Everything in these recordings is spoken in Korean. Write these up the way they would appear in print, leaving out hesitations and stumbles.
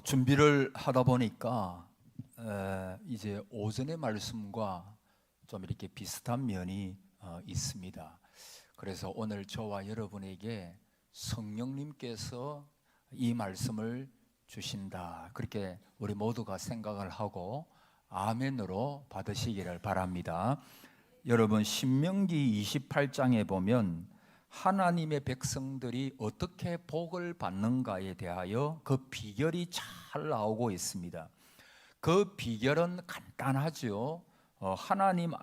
준비를 하다 보니까 이제 오전의 말씀과 좀 이렇게 비슷한 면이 있습니다. 그래서 오늘 저와 여러분에게 성령님께서 이 말씀을 주신다, 그렇게 우리 모두가 생각을 하고 아멘으로 받으시기를 바랍니다. 여러분, 신명기 28장에 보면 하나님의 백성들이 어떻게 복을 받는가에 대하여 그 비결이 잘 나오고 있습니다. 그 비결은 간단하죠. 하나님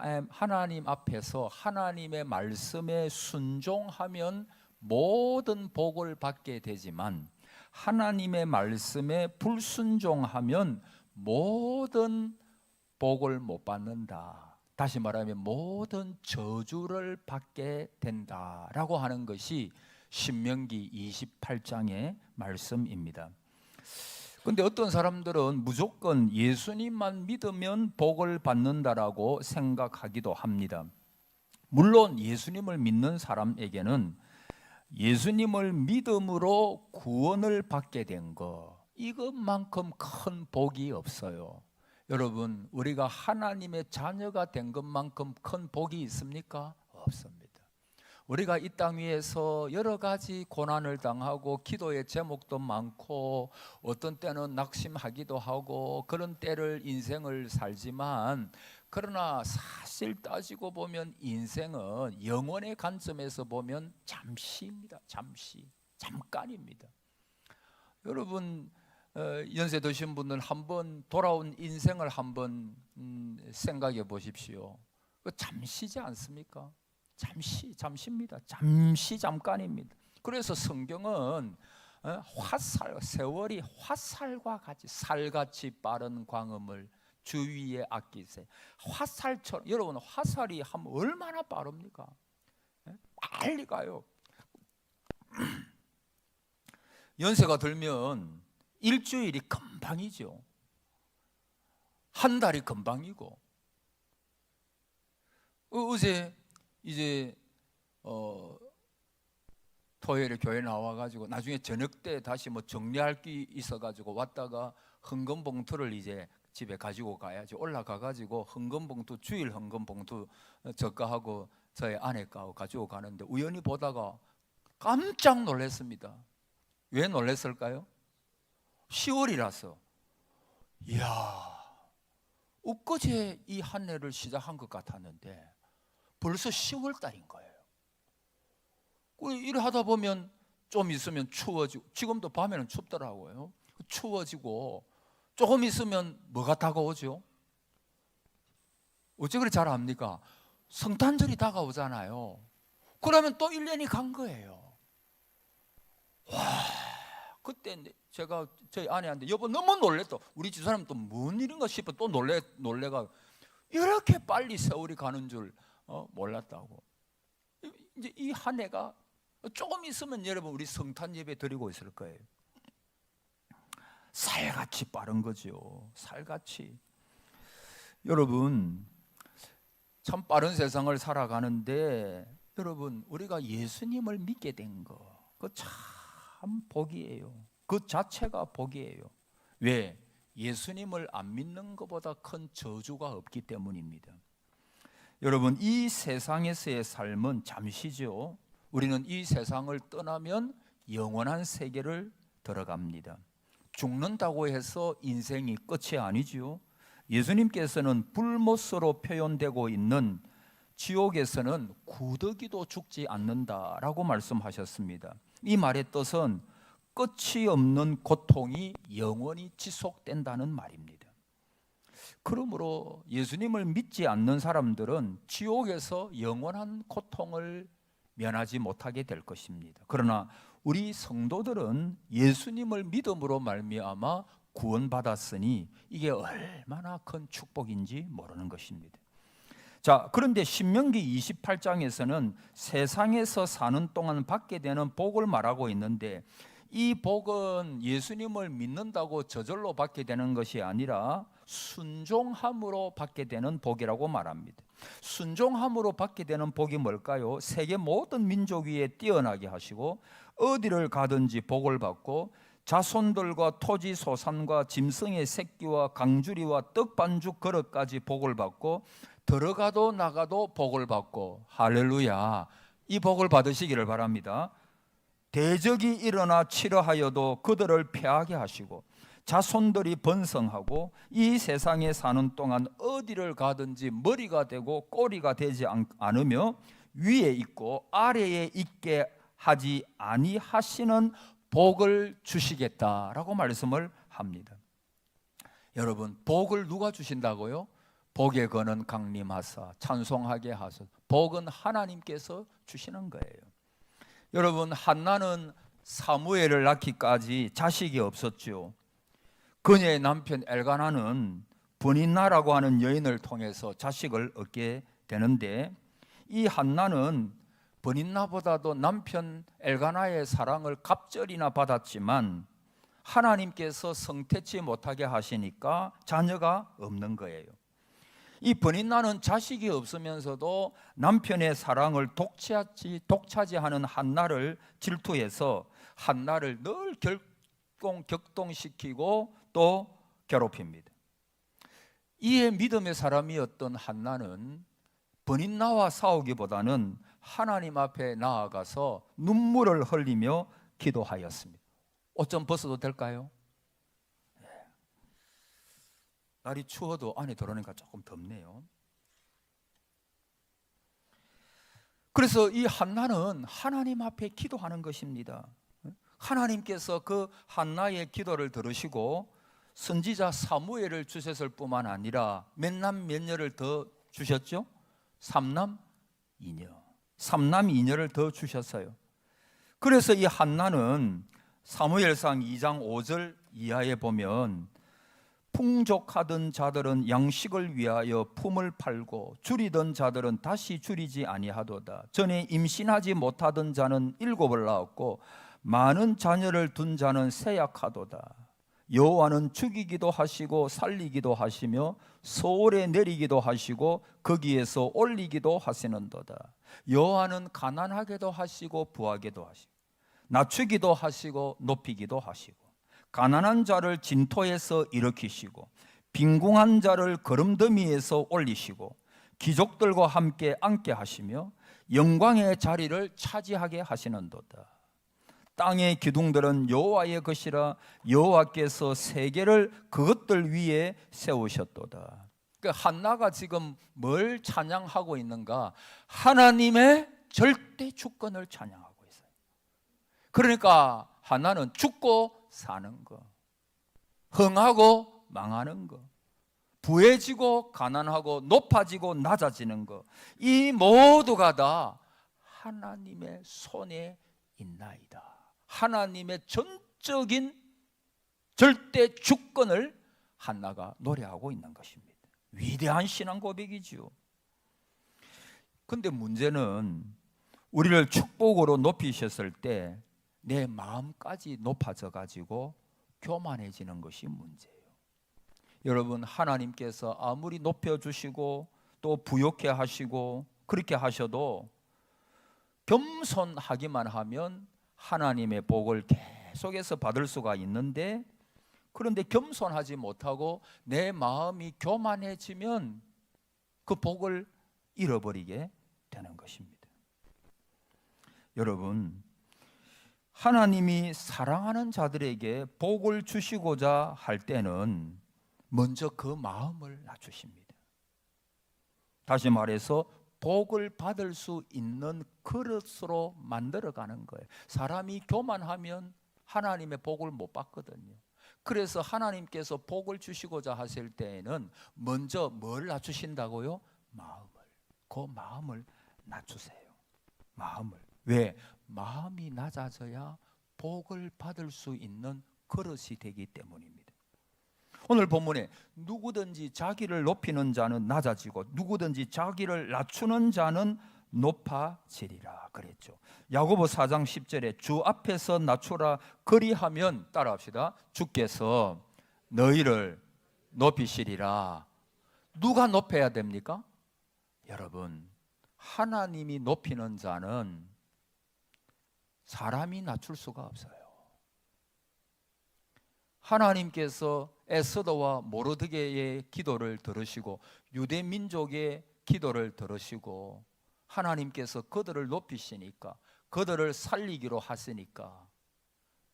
앞에서 하나님의 말씀에 순종하면 모든 복을 받게 되지만, 하나님의 말씀에 불순종하면 모든 복을 못 받는다. 다시 말하면 모든 저주를 받게 된다라고 하는 것이 신명기 28장의 말씀입니다. 그런데 어떤 사람들은 무조건 예수님만 믿으면 복을 받는다라고 생각하기도 합니다. 물론 예수님을 믿는 사람에게는 예수님을 믿음으로 구원을 받게 된 것, 이것만큼 큰 복이 없어요. 여러분, 우리가 하나님의 자녀가 된 것만큼 큰 복이 있습니까? 없습니다. 우리가 이 땅 위에서 여러 가지 고난을 당하고 기도의 제목도 많고 어떤 때는 낙심하기도 하고 그런 때를 인생을 살지만, 그러나 사실 따지고 보면 인생은 영원의 관점에서 보면 잠시입니다. 잠깐입니다. 여러분, 연세 드신 분들 한번 돌아온 인생을 한번 생각해 보십시오. 잠시지 않습니까? 잠시입니다. 잠깐입니다. 그래서 성경은 세월이 화살과 같이 살같이 빠른 광음을 주위에 아끼세. 화살처럼, 여러분, 화살이 하면 얼마나 빠릅니까? 빨리 가요. 연세가 들면 일주일이 금방이죠. 한 달이 금방이고. 어제 이제 토요일에 교회 나와가지고 나중에 저녁 때 다시 뭐 정리할 게 있어가지고 왔다가 헌금 봉투를 이제 집에 가지고 가야지. 올라가가지고 헌금 봉투, 주일 헌금 봉투 저가하고 저희 아내가 가지고 가는데 우연히 보다가 깜짝 놀랐습니다. 왜 놀랐을까요? 10월이라서. 이야, 엊그제 이 한 해를 시작한 것 같았는데 벌써 10월 달인 거예요. 이래 하다 보면 좀 있으면 추워지고, 지금도 밤에는 춥더라고요. 추워지고 조금 있으면 뭐가 다가오죠? 어째 그리 잘 압니까? 성탄절이 다가오잖아요. 그러면 또 1년이 간 거예요. 와, 그때 제가 저희 아내한테 여보 너무 놀랬다. 우리 집사람 또 뭔 일인가 싶어 또 놀래가 이렇게 빨리 세월이 가는 줄 몰랐다고. 이제 이 한 해가 조금 있으면 여러분 우리 성탄 예배 드리고 있을 거예요. 살같이 빠른 거죠. 살같이. 여러분, 참 빠른 세상을 살아가는데 여러분, 우리가 예수님을 믿게 된 거, 그거 참 복이에요. 그 자체가 복이에요. 왜? 예수님을 안 믿는 것보다 큰 저주가 없기 때문입니다. 여러분, 이 세상에서의 삶은 잠시죠. 우리는 이 세상을 떠나면 영원한 세계를 들어갑니다. 죽는다고 해서 인생이 끝이 아니지요. 예수님께서는 불못으로 표현되고 있는 지옥에서는 구더기도 죽지 않는다라고 말씀하셨습니다. 이 말의 뜻은 끝이 없는 고통이 영원히 지속된다는 말입니다. 그러므로 예수님을 믿지 않는 사람들은 지옥에서 영원한 고통을 면하지 못하게 될 것입니다. 그러나 우리 성도들은 예수님을 믿음으로 말미암아 구원받았으니 이게 얼마나 큰 축복인지 모르는 것입니다. 자, 그런데 신명기 28장에서는 세상에서 사는 동안 받게 되는 복을 말하고 있는데, 이 복은 예수님을 믿는다고 저절로 받게 되는 것이 아니라 순종함으로 받게 되는 복이라고 말합니다. 순종함으로 받게 되는 복이 뭘까요? 세계 모든 민족 위에 뛰어나게 하시고 어디를 가든지 복을 받고 자손들과 토지 소산과 짐승의 새끼와 강주리와 떡반죽 그릇까지 복을 받고 들어가도 나가도 복을 받고, 할렐루야, 이 복을 받으시기를 바랍니다. 대적이 일어나 치러하여도 그들을 패하게 하시고 자손들이 번성하고 이 세상에 사는 동안 어디를 가든지 머리가 되고 꼬리가 되지 않으며 위에 있고 아래에 있게 하지 아니하시는 복을 주시겠다라고 말씀을 합니다. 여러분, 복을 누가 주신다고요? 복에 거는 강림하사 찬송하게 하소서. 복은 하나님께서 주시는 거예요. 여러분, 한나는 사무엘을 낳기까지 자식이 없었죠. 그녀의 남편 엘가나는 브닌나라고 하는 여인을 통해서 자식을 얻게 되는데, 이 한나는 브닌나보다도 남편 엘가나의 사랑을 갑절이나 받았지만 하나님께서 성태치 못하게 하시니까 자녀가 없는 거예요. 이 브닌나는 자식이 없으면서도 남편의 사랑을 독차지하는 한나를 질투해서 한나를 늘 격동시키고 또 괴롭힙니다. 이에 믿음의 사람이었던 한나는 브닌나와 싸우기보다는 하나님 앞에 나아가서 눈물을 흘리며 기도하였습니다. 옷 좀 벗어도 될까요? 날이 추워도 안에 들어오니까 조금 덥네요. 그래서 이 한나는 하나님 앞에 기도하는 것입니다. 하나님께서 그 한나의 기도를 들으시고 선지자 사무엘을 주셨을 뿐만 아니라 몇 남 몇 녀를 더 주셨죠? 3남 2녀. 3남 2녀를 더 주셨어요. 그래서 이 한나는 사무엘상 2장 5절 이하에 보면 풍족하던 자들은 양식을 위하여 품을 팔고 줄이던 자들은 다시 줄이지 아니하도다. 전에 임신하지 못하던 자는 7을 낳았고 많은 자녀를 둔 자는 세약하도다. 여호와는 죽이기도 하시고 살리기도 하시며 소홀에 내리기도 하시고 거기에서 올리기도 하시는도다. 여호와는 가난하게도 하시고 부하게도 하시고 낮추기도 하시고 높이기도 하시고 가난한 자를 진토에서 일으키시고 빈궁한 자를 거름더미에서 올리시고 귀족들과 함께 앉게 하시며 영광의 자리를 차지하게 하시는도다. 땅의 기둥들은 여호와의 것이라 여호와께서 세계를 그것들 위에 세우셨도다. 그러니까 한나가 지금 뭘 찬양하고 있는가? 하나님의 절대 주권을 찬양하고 있어요. 그러니까 한나는 죽고 사는 거, 흥하고 망하는 거, 부해지고 가난하고 높아지고 낮아지는 거, 이 모두가 다 하나님의 손에 있나이다. 하나님의 전적인 절대 주권을 한나가 노래하고 있는 것입니다. 위대한 신앙 고백이지요. 그런데 문제는 우리를 축복으로 높이셨을 때 내 마음까지 높아져 가지고 교만해지는 것이 문제예요. 여러분, 하나님께서 아무리 높여주시고 또 부욕해 하시고 그렇게 하셔도 겸손하기만 하면 하나님의 복을 계속해서 받을 수가 있는데, 그런데 겸손하지 못하고 내 마음이 교만해지면 그 복을 잃어버리게 되는 것입니다. 여러분, 하나님이 사랑하는 자들에게 복을 주시고자 할 때는 먼저 그 마음을 낮추십니다. 다시 말해서 복을 받을 수 있는 그릇으로 만들어가는 거예요. 사람이 교만하면 하나님의 복을 못 받거든요. 그래서 하나님께서 복을 주시고자 하실 때에는 먼저 뭘 낮추신다고요? 마음을. 그 마음을 낮추세요. 마음을. 왜? 마음이 낮아져야 복을 받을 수 있는 그릇이 되기 때문입니다. 오늘 본문에 누구든지 자기를 높이는 자는 낮아지고 누구든지 자기를 낮추는 자는 높아지리라 그랬죠. 야고보 4장 10절에 주 앞에서 낮추라 그리하면, 따라합시다, 주께서 너희를 높이시리라. 누가 높여야 됩니까? 여러분, 하나님이 높이는 자는 사람이 낮출 수가 없어요. 하나님께서 에스더와 모르드게의 기도를 들으시고 유대 민족의 기도를 들으시고 하나님께서 그들을 높이시니까, 그들을 살리기로 하시니까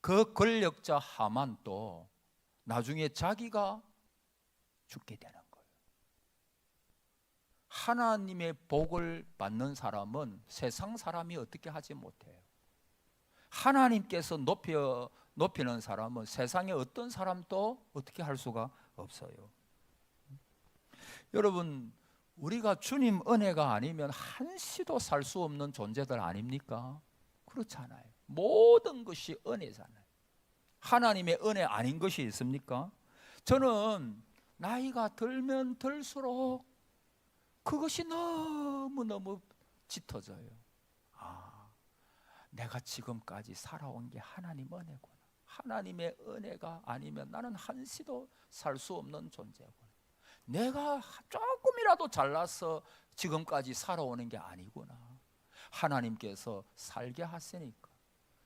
그 권력자 하만도 나중에 자기가 죽게 되는 거예요. 하나님의 복을 받는 사람은 세상 사람이 어떻게 하지 못해요. 하나님께서 높이는 사람은 세상의 어떤 사람도 어떻게 할 수가 없어요. 여러분, 우리가 주님 은혜가 아니면 한시도 살 수 없는 존재들 아닙니까? 그렇잖아요. 모든 것이 은혜잖아요. 하나님의 은혜 아닌 것이 있습니까? 저는 나이가 들면 들수록 그것이 너무너무 짙어져요. 내가 지금까지 살아온 게 하나님 은혜구나. 하나님의 은혜가 아니면 나는 한시도 살 수 없는 존재구나. 내가 조금이라도 잘나서 지금까지 살아오는 게 아니구나. 하나님께서 살게 하시니까.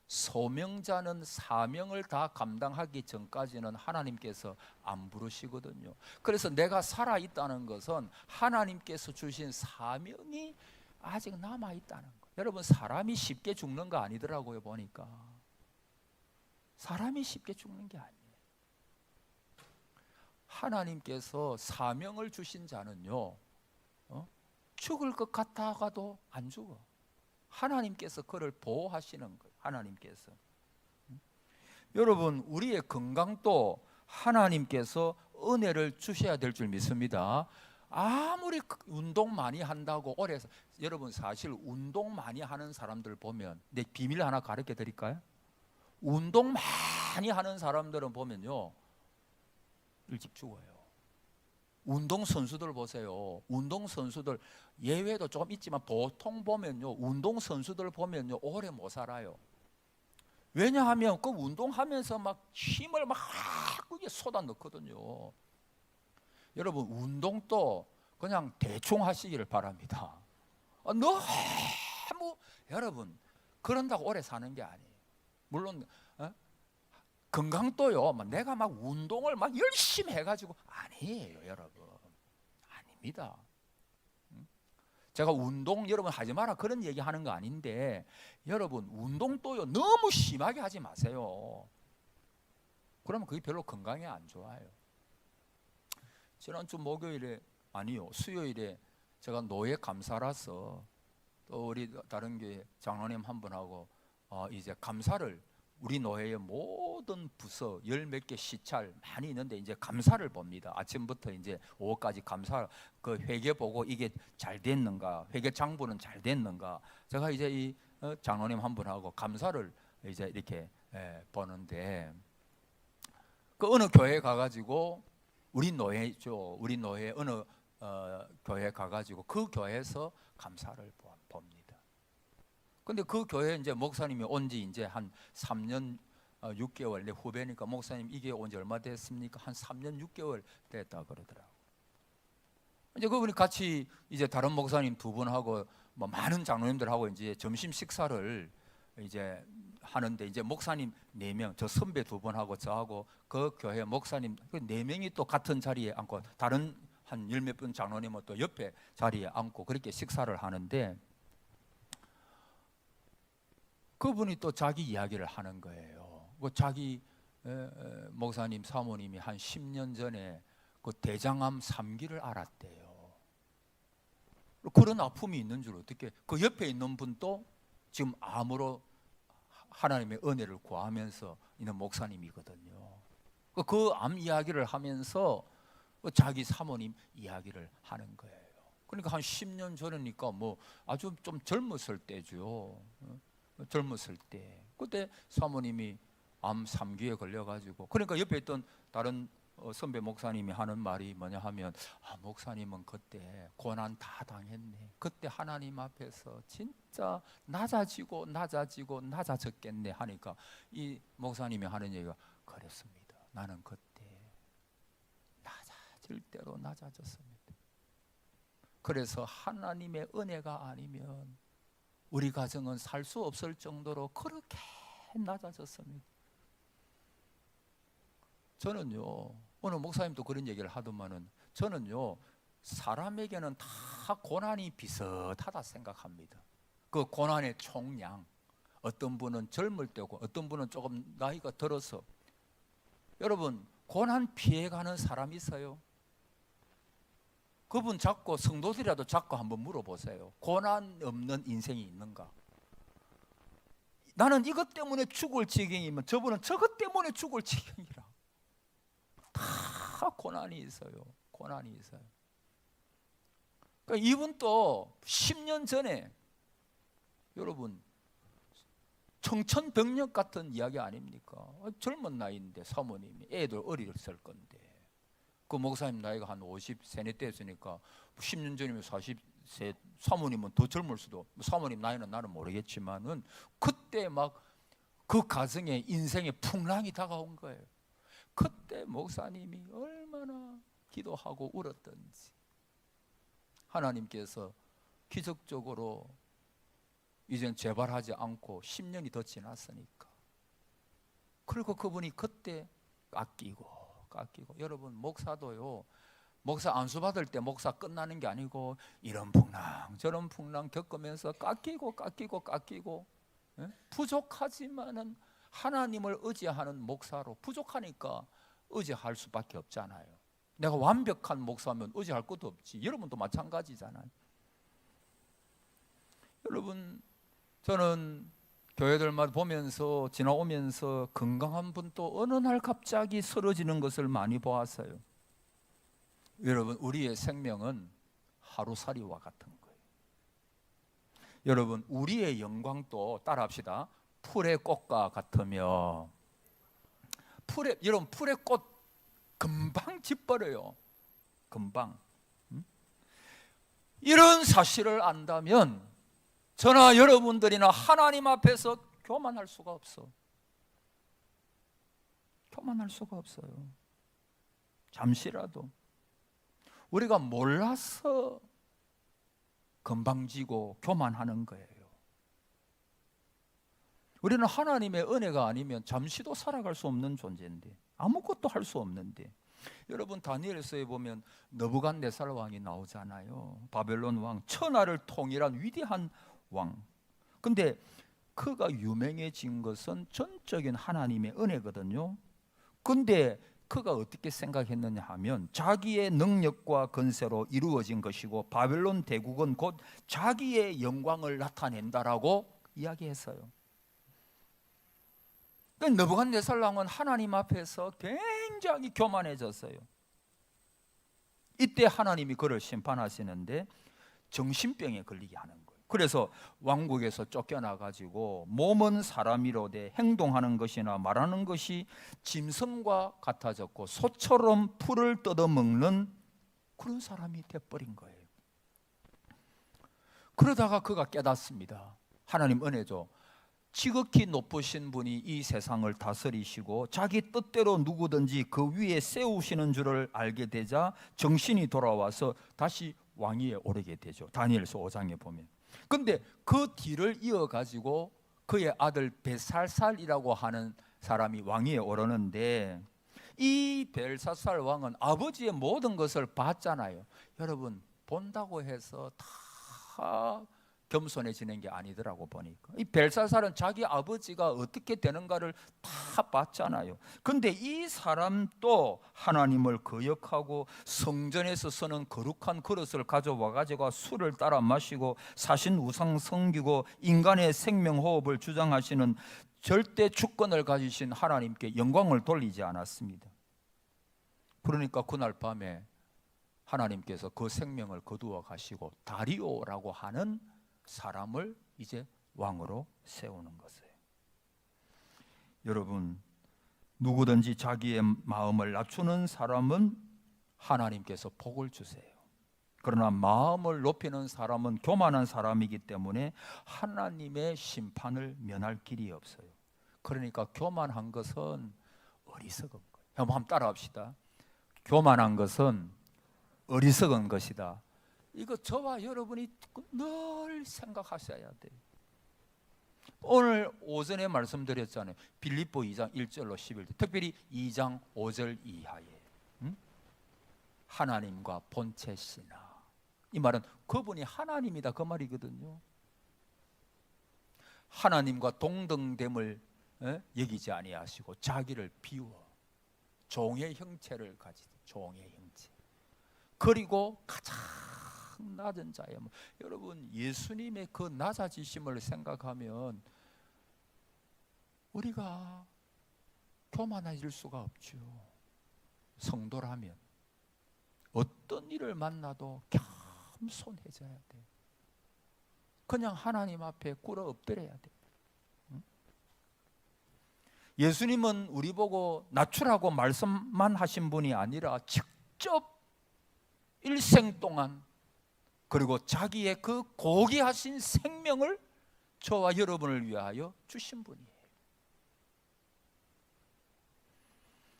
소명자는 사명을 다 감당하기 전까지는 하나님께서 안 부르시거든요. 그래서 내가 살아있다는 것은 하나님께서 주신 사명이 아직 남아있다는 거예요. 여러분, 사람이 쉽게 죽는 거 아니더라고요. 보니까 사람이 쉽게 죽는 게 아니에요. 하나님께서 사명을 주신 자는요, 죽을 것 같아가도 안 죽어. 하나님께서 그를 보호하시는 거예요. 하나님께서. 여러분, 우리의 건강도 하나님께서 은혜를 주셔야 될 줄 믿습니다. 아무리 운동 많이 한다고 오래 해서, 여러분 사실 운동 많이 하는 사람들 보면, 내 비밀 하나 가르쳐 드릴까요? 운동 많이 하는 사람들은 보면요, 일찍 죽어요. 운동선수들 보세요. 운동선수들 예외도 조금 있지만 보통 보면요, 운동선수들 보면요 오래 못 살아요. 왜냐하면 그 운동하면서 막 힘을 막 그게 쏟아 넣거든요. 여러분, 운동도 그냥 대충 하시기를 바랍니다. 너무 여러분 그런다고 오래 사는 게 아니에요. 물론 건강도요, 내가 막 운동을 막 열심히 해가지고 아니에요, 여러분. 아닙니다. 제가 운동 여러분 하지 마라 그런 얘기 하는 거 아닌데, 여러분 운동도요 너무 심하게 하지 마세요. 그러면 그게 별로 건강에 안 좋아요. 지난주 목요일에, 아니요, 수요일에 제가 노예 감사라서 또 우리 다른 교회 장로님 한 분하고 이제 감사를, 우리 노회의 모든 부서 열 몇 개 시찰 많이 있는데 이제 감사를 봅니다. 아침부터 이제 오후까지 감사, 그 회계 보고 이게 잘 됐는가, 회계 장부는 잘 됐는가. 제가 이제 이 장로님 한 분하고 감사를 이제 이렇게 보는데, 그 어느 교회 가가지고 우리 노회죠, 우리 노회 어느 교회 가가지고 그 교회에서 감사를 봅니다. 근데 그 교회 이제 목사님이 온 지 이제 한 3년 6개월, 내 후배니까, 목사님 이게 온 지 얼마 됐습니까? 한 3년 6개월 됐다 그러더라고. 이제 그분이 같이 이제 다른 목사님 두 분하고 뭐 많은 장로님들하고 이제 점심 식사를 이제 하는데, 이제 목사님 4명, 저 선배 두 분하고 저하고 그 교회 목사님 그 4명이 또 같은 자리에 앉고, 다른 한 열 몇 분 장로님은 또 옆에 자리에 앉고 그렇게 식사를 하는데, 그분이 또 자기 이야기를 하는 거예요. 그 자기 목사님 사모님이 한 10년 전에 그 대장암 3기를 앓았대요. 그런 아픔이 있는 줄 어떻게, 그 옆에 있는 분도 지금 암으로 하나님의 은혜를 구하면서 있는 목사님이거든요. 그 암 이야기를 하면서 자기 사모님 이야기를 하는 거예요. 그러니까 한 10년 전이니까 뭐 아주 좀 젊었을 때죠. 젊었을 때, 그때 사모님이 암 3기에 걸려가지고, 그러니까 옆에 있던 다른 선배 목사님이 하는 말이 뭐냐 하면, 목사님은 그때 고난 다 당했네. 그때 하나님 앞에서 진짜 낮아지고 낮아졌겠네 하니까, 이 목사님이 하는 얘기가, 그랬습니다. 나는 그때 낮아질 대로 낮아졌습니다. 그래서 하나님의 은혜가 아니면 우리 가정은 살 수 없을 정도로 그렇게 낮아졌습니다. 저는요, 오늘 목사님도 그런 얘기를 하더만은 저는요, 사람에게는 다 고난이 비슷하다 생각합니다. 그 고난의 총량, 어떤 분은 젊을 때고 어떤 분은 조금 나이가 들어서. 여러분, 고난 피해가는 사람이 있어요? 그분 자꾸, 성도들이라도 자꾸 한번 물어보세요. 고난 없는 인생이 있는가? 나는 이것 때문에 죽을 지경이면 저분은 저것 때문에 죽을 지경이라. 다 고난이 있어요. 고난이 있어요. 그러니까 이분도 10년 전에, 여러분, 청천벽력 같은 이야기 아닙니까? 젊은 나이인데 사모님이, 애들 어렸을 건데, 그 목사님 나이가 한 50세 때였으니까 10년 전이면 40세, 사모님은 더 젊을 수도, 사모님 나이는 나는 모르겠지만은 그때 막 그 가정에 인생의 풍랑이 다가온 거예요. 그때 목사님이 얼마나 기도하고 울었던지. 하나님께서 기적적으로 이젠 재발하지 않고 10년이 더 지났으니까. 그리고 그분이 그때 깎이고. 여러분, 목사도요, 목사 안수 받을 때 목사 끝나는 게 아니고 이런 풍랑 저런 풍랑 겪으면서 깎이고. 예? 부족하지만은 하나님을 의지하는 목사로, 부족하니까 의지할 수밖에 없잖아요. 내가 완벽한 목사면 의지할 것도 없지. 여러분도 마찬가지잖아요. 여러분, 저는 교회들마다 보면서 지나오면서 건강한 분도 어느 날 갑자기 쓰러지는 것을 많이 보았어요. 여러분, 우리의 생명은 하루살이와 같은 거예요. 여러분, 우리의 영광도 따라합시다. 풀의 꽃과 같으며, 여러분, 풀의 꽃 금방 짓버려요. 금방. 이런 사실을 안다면 저나 여러분들이나 하나님 앞에서 교만할 수가 없어. 교만할 수가 없어요. 잠시라도 우리가 몰라서 건방지고 교만하는 거예요. 우리는 하나님의 은혜가 아니면 잠시도 살아갈 수 없는 존재인데, 아무것도 할 수 없는데. 여러분, 다니엘서에 보면 느부갓네살 왕이 나오잖아요. 바벨론 왕, 천하를 통일한 위대한 왕. 근데 그가 유명해진 것은 전적인 하나님의 은혜거든요. 근데 그가 어떻게 생각했느냐 하면 자기의 능력과 건세로 이루어진 것이고 바벨론 대국은 곧 자기의 영광을 나타낸다라고 이야기했어요. 느부갓네살 왕은 하나님 앞에서 굉장히 교만해졌어요. 이때 하나님이 그를 심판하시는데 정신병에 걸리게 하는 거예요. 그래서 왕국에서 쫓겨나가지고 몸은 사람이로되 행동하는 것이나 말하는 것이 짐승과 같아졌고 소처럼 풀을 뜯어먹는 그런 사람이 돼버린 거예요. 그러다가 그가 깨닫습니다. 하나님 은혜죠. 지극히 높으신 분이 이 세상을 다스리시고 자기 뜻대로 누구든지 그 위에 세우시는 줄을 알게 되자 정신이 돌아와서 다시 왕위에 오르게 되죠. 다니엘서 5장에 보면. 근데 그 뒤를 이어가지고 그의 아들 벨사살이라고 하는 사람이 왕위에 오르는데, 이 벨사살 왕은 아버지의 모든 것을 봤잖아요. 여러분, 본다고 해서 다 겸손해지는 게 아니더라고 보니까. 이 벨사살은 자기 아버지가 어떻게 되는가를 다 봤잖아요. 근데 이 사람도 하나님을 거역하고 성전에서 쓰는 거룩한 그릇을 가져와 가지고 술을 따라 마시고 사신 우상 섬기고 인간의 생명 호흡을 주장하시는 절대 주권을 가지신 하나님께 영광을 돌리지 않았습니다. 그러니까 그날 밤에 하나님께서 그 생명을 거두어 가시고 다리오라고 하는 사람을 이제 왕으로 세우는 것이에요. 여러분, 누구든지 자기의 마음을 낮추는 사람은 하나님께서 복을 주세요. 그러나 마음을 높이는 사람은 교만한 사람이기 때문에 하나님의 심판을 면할 길이 없어요. 그러니까 교만한 것은 어리석은 거예요. 한번 따라합시다. 교만한 것은 어리석은 것이다. 이거 저와 여러분이 늘 생각하셔야 돼요. 오늘 오전에 말씀드렸잖아요. 빌립보 2장 1절로 11절, 특별히 2장 5절 이하에 하나님과 본체 신앙. 이 말은 그분이 하나님이다 그 말이거든요. 하나님과 동등됨을 여기지 아니하시고 자기를 비워 종의 형체를 가지고, 종의 형체. 그리고 가장 낮은 자예요. 여러분, 예수님의 그 낮아지심을 생각하면 우리가 교만해질 수가 없죠. 성도라면 어떤 일을 만나도 겸손해져야 돼. 그냥 하나님 앞에 꿇어 엎드려야 돼. 예수님은 우리 보고 낮추라고 말씀만 하신 분이 아니라 직접 일생 동안, 그리고 자기의 그 고귀하신 생명을 저와 여러분을 위하여 주신 분이에요.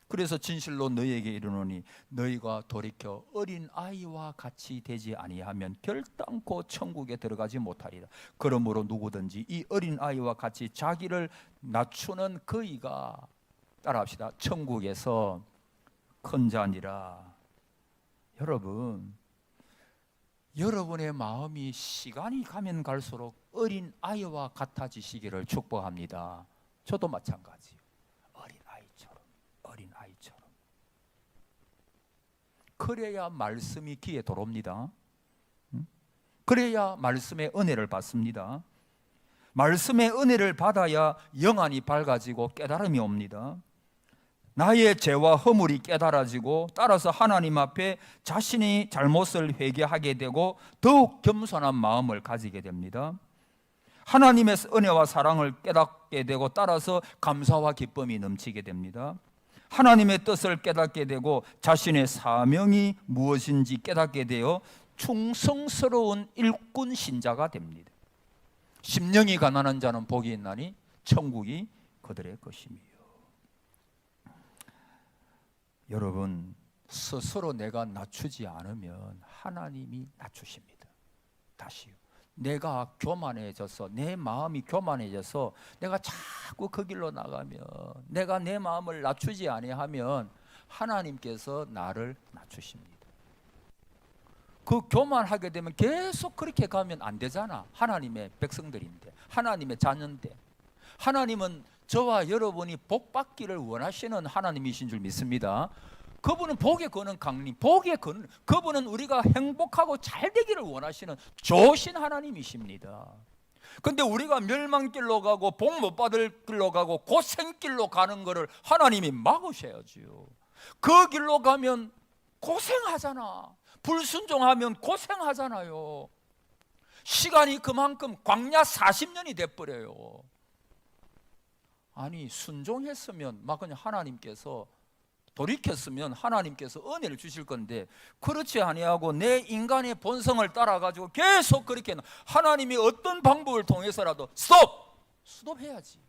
그래서 진실로 너희에게 이르노니 너희가 돌이켜 어린아이와 같이 되지 아니하면 결단코 천국에 들어가지 못하리라. 그러므로 누구든지 이 어린아이와 같이 자기를 낮추는 그이가, 따라합시다, 천국에서 큰 자니라. 여러분의 마음이 시간이 가면 갈수록 어린아이와 같아지시기를 축복합니다. 저도 마찬가지예요. 어린아이처럼. 그래야 말씀이 귀에 들어옵니다. 그래야 말씀의 은혜를 받습니다. 말씀의 은혜를 받아야 영안이 밝아지고 깨달음이 옵니다. 나의 죄와 허물이 깨달아지고, 따라서 하나님 앞에 자신이 잘못을 회개하게 되고 더욱 겸손한 마음을 가지게 됩니다. 하나님의 은혜와 사랑을 깨닫게 되고, 따라서 감사와 기쁨이 넘치게 됩니다. 하나님의 뜻을 깨닫게 되고 자신의 사명이 무엇인지 깨닫게 되어 충성스러운 일꾼 신자가 됩니다. 심령이 가난한 자는 복이 있나니 천국이 그들의 것이며. 여러분, 스스로 내가 낮추지 않으면 하나님이 낮추십니다. 다시요. 내가 교만해져서, 내 마음이 교만해져서 내가 자꾸 그 길로 나가면, 내가 내 마음을 낮추지 아니하면 하나님께서 나를 낮추십니다. 그 교만하게 되면 계속 그렇게 가면 안 되잖아. 하나님의 백성들인데, 하나님의 자녀인데. 하나님은 저와 여러분이 복 받기를 원하시는 하나님이신 줄 믿습니다. 그분은 복에 거는 강림, 그분은 우리가 행복하고 잘 되기를 원하시는 좋으신 하나님이십니다. 그런데 우리가 멸망길로 가고 복 못 받을 길로 가고 고생길로 가는 것을 하나님이 막으셔야지요. 그 길로 가면 고생하잖아. 불순종하면 고생하잖아요. 시간이 그만큼 광야 40년이 돼버려요. 아니, 순종했으면 막 그냥 하나님께서, 돌이켰으면 하나님께서 은혜를 주실 건데, 그렇지 아니하고 내 인간의 본성을 따라가지고 계속 그렇게 하나님이 어떤 방법을 통해서라도 스톱해야지.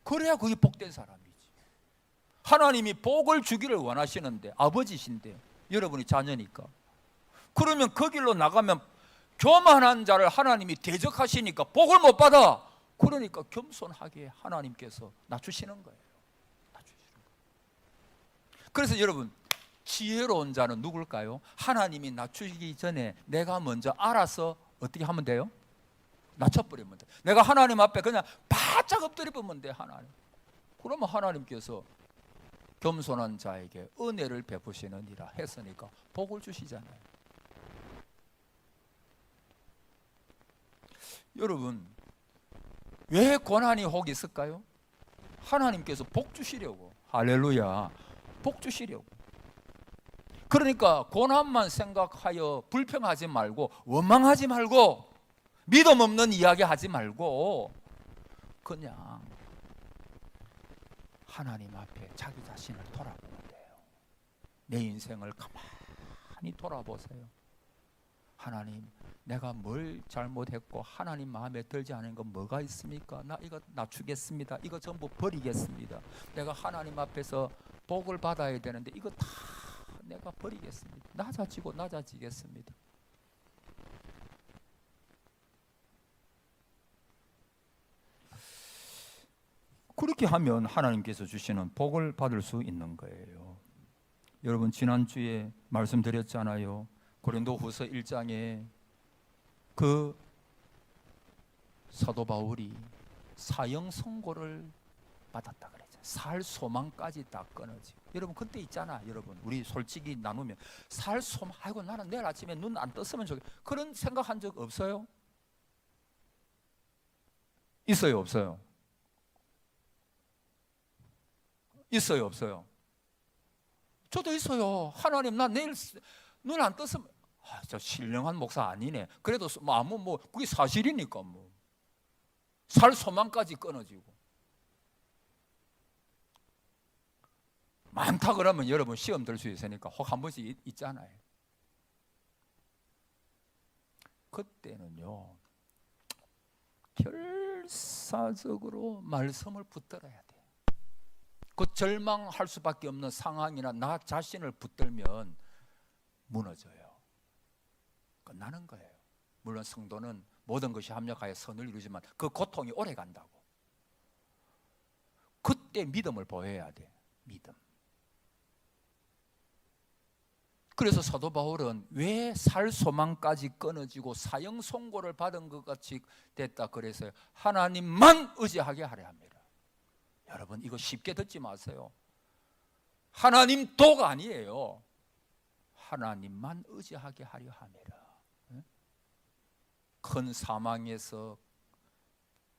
그래야 그게 복된 사람이지. 하나님이 복을 주기를 원하시는데, 아버지신데 여러분이 자녀니까, 그러면 그 길로 나가면 교만한 자를 하나님이 대적하시니까 복을 못 받아. 그러니까 겸손하게 하나님께서 낮추시는 거예요. 그래서 여러분, 지혜로운 자는 누굴까요? 하나님이 낮추시기 전에 내가 먼저 알아서 어떻게 하면 돼요? 낮춰버리면 돼. 내가 하나님 앞에 그냥 바짝 엎드려보면 돼. 하나님. 그러면 하나님께서 겸손한 자에게 은혜를 베푸시느니라 했으니까 복을 주시잖아요. 여러분, 왜 고난이 혹 있을까요? 하나님께서 복 주시려고. 할렐루야. 복 주시려고. 그러니까 고난만 생각하여 불평하지 말고, 원망하지 말고, 믿음 없는 이야기 하지 말고, 그냥 하나님 앞에 자기 자신을 돌아보면 돼요. 내 인생을 가만히 돌아보세요. 하나님, 내가 뭘 잘못했고 하나님 마음에 들지 않은 건 뭐가 있습니까? 나 이거 낮추겠습니다. 이거 전부 버리겠습니다. 내가 하나님 앞에서 복을 받아야 되는데 이거 다 내가 버리겠습니다. 낮아지겠습니다. 그렇게 하면 하나님께서 주시는 복을 받을 수 있는 거예요. 여러분, 지난주에 말씀드렸잖아요. 고린도후서 1장에 그 사도 바울이 사형 선고를 받았다 그랬잖아요. 살 소망까지 다 끊어지고. 여러분, 그때 있잖아. 여러분, 우리 솔직히 나누면 살 소망, 아이고 나는 내일 아침에 눈 안 떴으면 좋겠다, 그런 생각한 적 없어요? 있어요, 없어요? 있어요, 없어요? 저도 있어요. 하나님, 나 내일 눈 안 떴으면, 저 신령한 목사 아니네. 그래도 뭐 그게 사실이니까 뭐. 살 소망까지 끊어지고. 많다 그러면 여러분 시험 들 수 있으니까 혹 한 번씩 있잖아요. 그때는요, 결사적으로 말씀을 붙들어야 돼. 그 절망할 수밖에 없는 상황이나 나 자신을 붙들면 무너져요. 끝나는 거예요. 물론 성도는 모든 것이 합력하여 선을 이루지만 그 고통이 오래 간다고. 그때 믿음을 보여야 돼. 믿음. 그래서 사도 바울은 왜 살 소망까지 끊어지고 사형 선고를 받은 것 같이 됐다 그래서요, 하나님만 의지하게 하려 합니다. 여러분, 이거 쉽게 듣지 마세요. 하나님 도가 아니에요. 하나님만 의지하게 하려 합니다. 큰 사망에서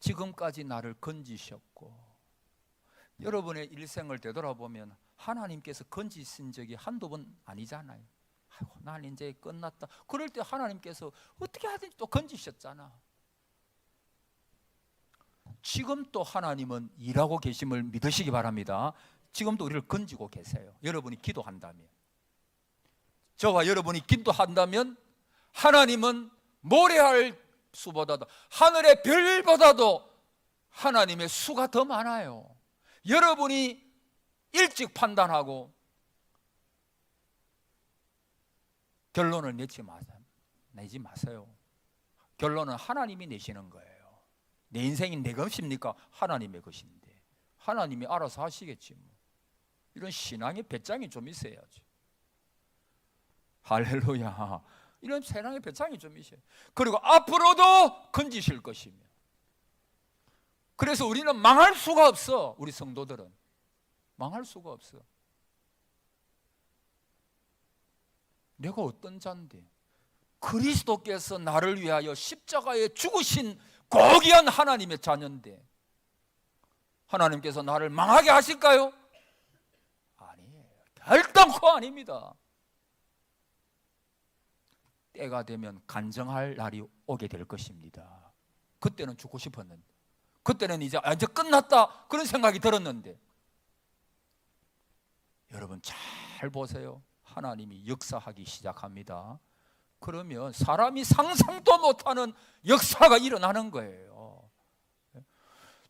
지금까지 나를 건지셨고, 여러분의 일생을 되돌아보면 하나님께서 건지신 적이 한두 번 아니잖아요. 아이고, 난 이제 끝났다. 그럴 때 하나님께서 어떻게 하든지 또 건지셨잖아. 지금 또 하나님은 일하고 계심을 믿으시기 바랍니다. 지금도 우리를 건지고 계세요. 여러분이 기도한다면, 저와 여러분이 기도한다면 하나님은 모래알 수보다도, 하늘의 별보다도 하나님의 수가 더 많아요. 여러분이 일찍 판단하고 결론을 내지 마세요. 결론은 하나님이 내시는 거예요. 내 인생이 내 것입니까? 하나님의 것인데 하나님이 알아서 하시겠지 뭐. 이런 신앙의 배짱이 좀 있어야지. 할렐루야. 이런 신앙의 배짱이 좀 있어요. 그리고 앞으로도 건지실 것이며. 그래서 우리는 망할 수가 없어. 우리 성도들은 망할 수가 없어. 내가 어떤 자인데, 그리스도께서 나를 위하여 십자가에 죽으신 고귀한 하나님의 자녀인데 하나님께서 나를 망하게 하실까요? 아니에요. 결단코 아닙니다. 때가 되면 간증할 날이 오게 될 것입니다. 그때는 죽고 싶었는데, 그때는 이제 끝났다 그런 생각이 들었는데, 여러분 잘 보세요. 하나님이 역사하기 시작합니다. 그러면 사람이 상상도 못하는 역사가 일어나는 거예요.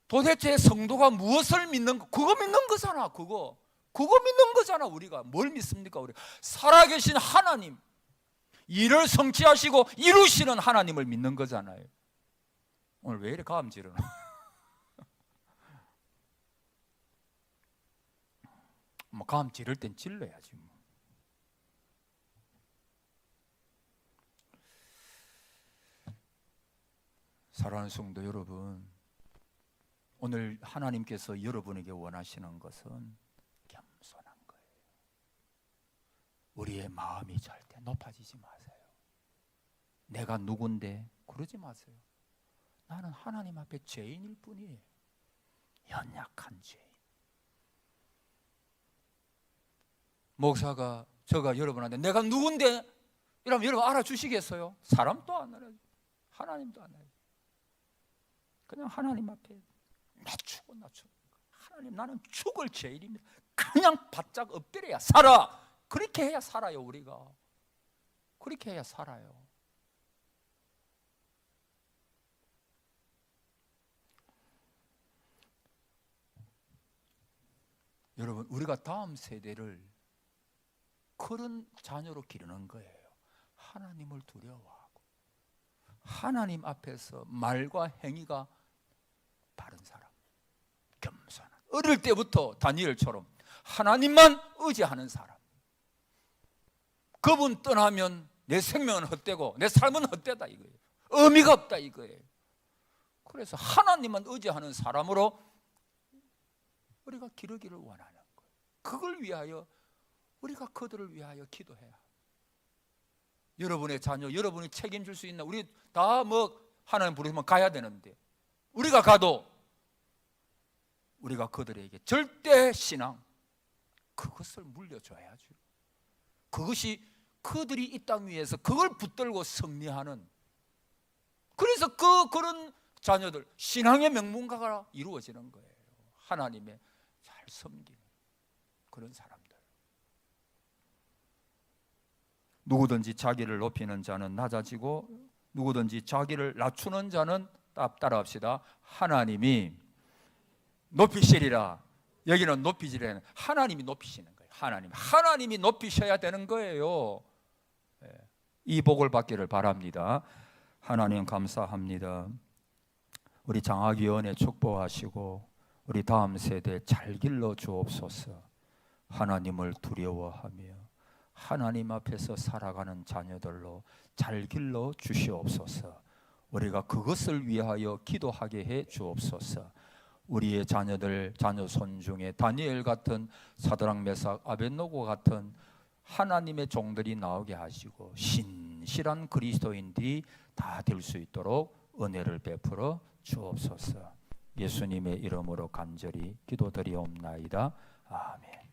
도대체 성도가 무엇을 믿는 거? 그거 믿는 거잖아. 그거 믿는 거잖아. 우리가 뭘 믿습니까? 우리 살아계신 하나님, 일을 성취하시고 이루시는 하나님을 믿는 거잖아요. 오늘 왜 이렇게 가음질을 뭐 가음 지를 땐 질러야지 뭐. 사랑하는 성도 여러분, 오늘 하나님께서 여러분에게 원하시는 것은 겸손한 거예요. 우리의 마음이 절대 높아지지 마세요. 내가 누군데 그러지 마세요. 나는 하나님 앞에 죄인일 뿐이에요. 연약한 죄인. 목사가 저가 여러분한테 내가 누군데 이러면 여러분 알아주시겠어요? 사람도 안 알아요. 하나님도 안 알아요. 그냥 하나님 앞에 낮추고 하나님, 나는 죽을 죄인입니다. 그냥 바짝 엎드려야 살아. 그렇게 해야 살아요. 우리가 그렇게 해야 살아요. 여러분, 우리가 다음 세대를 그런 자녀로 기르는 거예요. 하나님을 두려워하고 하나님 앞에서 말과 행위가 바른 사람, 겸손한 어릴 때부터 다니엘처럼 하나님만 의지하는 사람. 그분 떠나면 내 생명은 헛되고 내 삶은 헛되다 이거예요. 의미가 없다 이거예요. 그래서 하나님만 의지하는 사람으로 우리가 기르기를 원하는 거예요. 그걸 위하여 우리가 그들을 위하여 기도해야. 여러분의 자녀, 여러분이 책임질 수 있나? 우리 다 뭐 하나님 부르면 가야 되는데 우리가 가도 우리가 그들에게 절대 신앙 그것을 물려줘야죠. 그것이 그들이 이 땅 위에서 그걸 붙들고 승리하는, 그래서 그런 자녀들 신앙의 명문가가 이루어지는 거예요. 하나님의 잘 섬기는 그런 사람들. 누구든지 자기를 높이는 자는 낮아지고 누구든지 자기를 낮추는 자는 따라합시다. 하나님이 높이시리라. 여기는 높이시리라. 하나님이 높이시는 거예요. 하나님이 높이셔야 되는 거예요. 이 복을 받기를 바랍니다. 하나님 감사합니다. 우리 장학위원회 축복하시고 우리 다음 세대 잘 길러 주옵소서. 하나님을 두려워하며 하나님 앞에서 살아가는 자녀들로 잘 길러 주시옵소서. 우리가 그것을 위하여 기도하게 해 주옵소서. 우리의 자녀들, 자녀손 중에 다니엘 같은, 사드락 메삭 아벳노고 같은 하나님의 종들이 나오게 하시고 신실한 그리스도인들이 다 될 수 있도록 은혜를 베풀어 주옵소서. 예수님의 이름으로 간절히 기도드리옵나이다. 아멘.